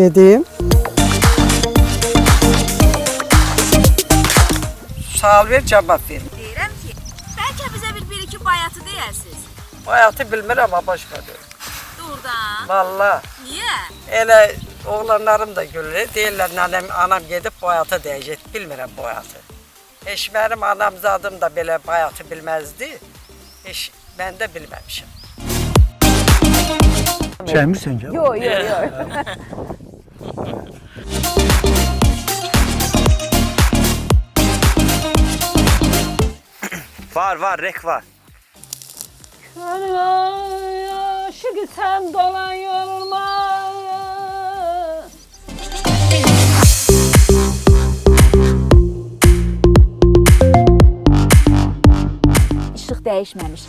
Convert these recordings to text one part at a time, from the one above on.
Gedim. Sual ver, cevap ver. Deyirəm ki, bəlkə bizə bir-iki bayatı deyərsiniz. Bayatı bilmirəm, ama başqa deyil. Doğrudan. Valla. Niyə? Elə oğlanlarım da gülür. Deyirlər, anam gedib bayatı deyəcək. Bilmirəm bayatı. Heç mənim anam zadım da belə bayatı bilməzdi. Heç mən də bilməmişəm. Çəkmirsən ki? Yox. Var, rek var. Aşık sen dolan yoluma. İşıq dəyişməmiş.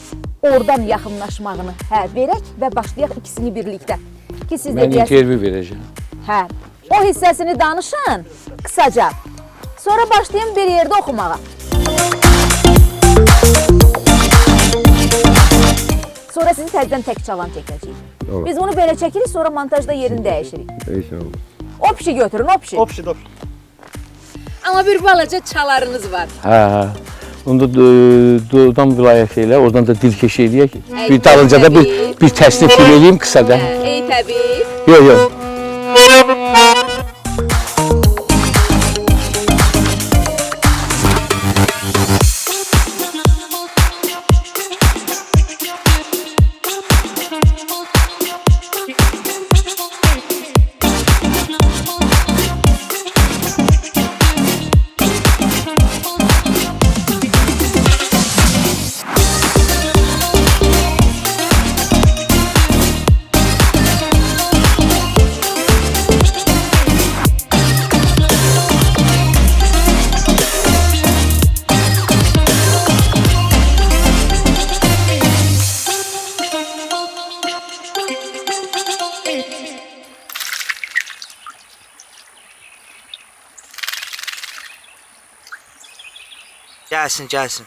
Oradan yaxınlaşmağını verək və başlayaq ikisini birlikdə. Ki siz də Mən intervyu verəcəm. O hissəsini danışın qısaca. Sonra başlayın bir yerdə oxumağa. Sonra sizi təzədən tək çalan çəkəcəyik. Doğru. Biz bunu belə çəkirik, sonra montajda yerini dəyişirik. İnşallah. O pişi götürün, o pişi. Opşi. Amma bir balaca çalarınız var. Hə. Onda doğudan vilayəti ilə, oradan da dilkeş eləyək. Ey, Bir dalınca da təbii. bir təsnif eləyim qısa da. Ey təbii. Yox. Gəlsin.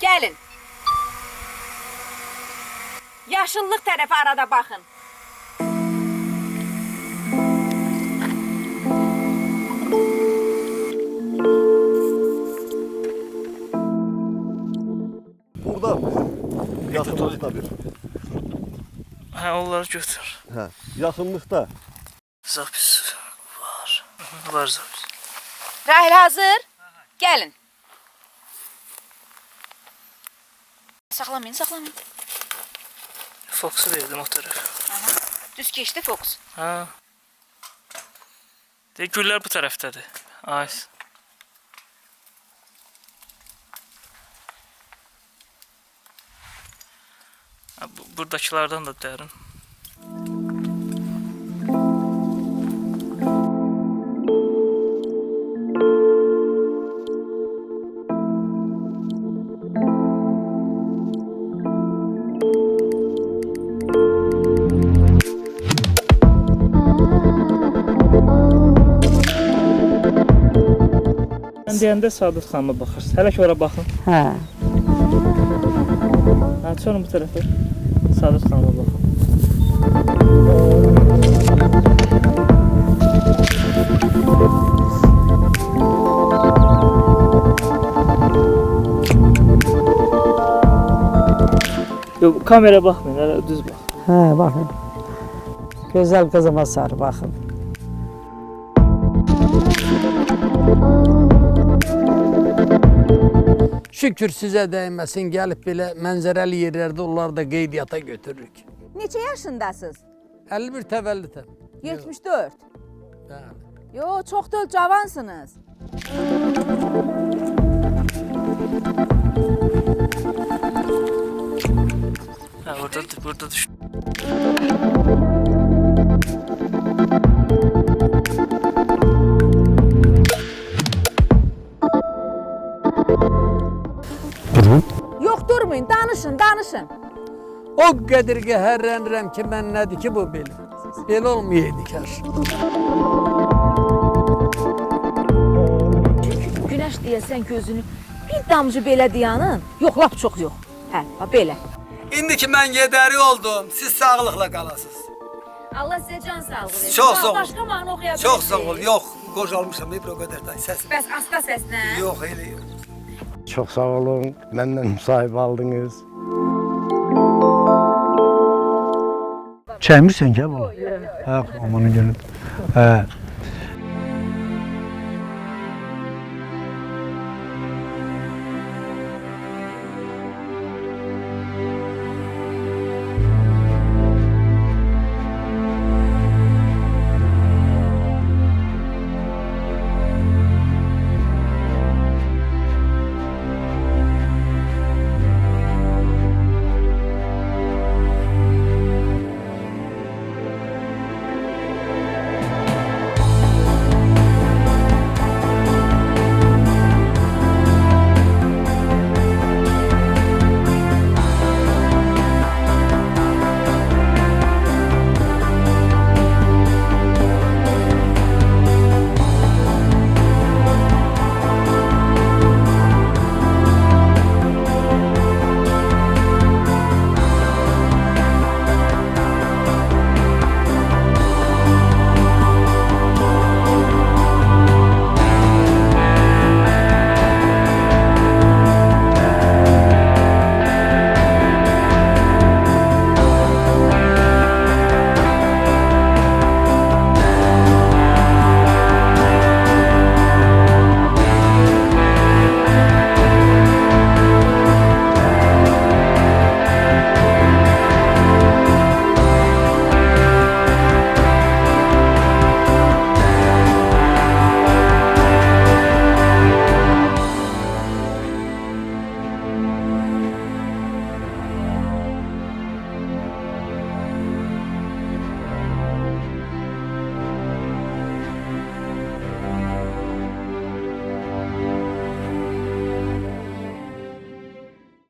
Gəlin. Yaşıllıq tərəfi arada baxın. Burada yaxınlıqda bir. Hə, onları götür. Hə, yaxınlıqda. Zapis var. Var zapis. Rahil hazır. Gəlin. Saxlamayın. Fox'u verdim o tərəf. Düz keçdi fokus. Hə. De güllər bu tərəfdədir. Ayız. Buradakilardan da dərin. Mən deyəndə Sadət xanıma baxırsınız. Hələ ki ora baxın. Hə. Hə, sonra bu tərəfə Sadət xanıma baxın. Yox, kameraya baxmayın, hələ düz bax. Hə, baxın. Gözəl qızıma sarı baxın. Şükür sizə dəyməsin, gəlib belə mənzərəli yerlərdə onları da qeydiyyata götürürük. Neçə yaşındasınız? 51 təvəllüdəm. 74. Bəli. Yo, çox da cavansınız. Hə, burada düş. Yox, durmayın, danışın. O qədər qəhərlənirəm ki, mən nədir ki bu belə? Belə olmayaydı kar. Günəş deyəsən gözünü bir damcı belə dayanın. Yox, lap çox yox. Hə, belə. İndi ki mən gedəri oldum, siz sağlıqla qalasınız. Allah size can sağlığı versin. Çok sağ ol. Başka mahnı okuyabilirsiniz. Çok sağ ol. Yok, qocalmışam, hep o kadar da sesim. Bəs asta səslə. Yok, öyle yok. Çok sağ olun. Benden müsahip aldınız. Çəkmirsən ki bu? Hə, amanın günü. Hə.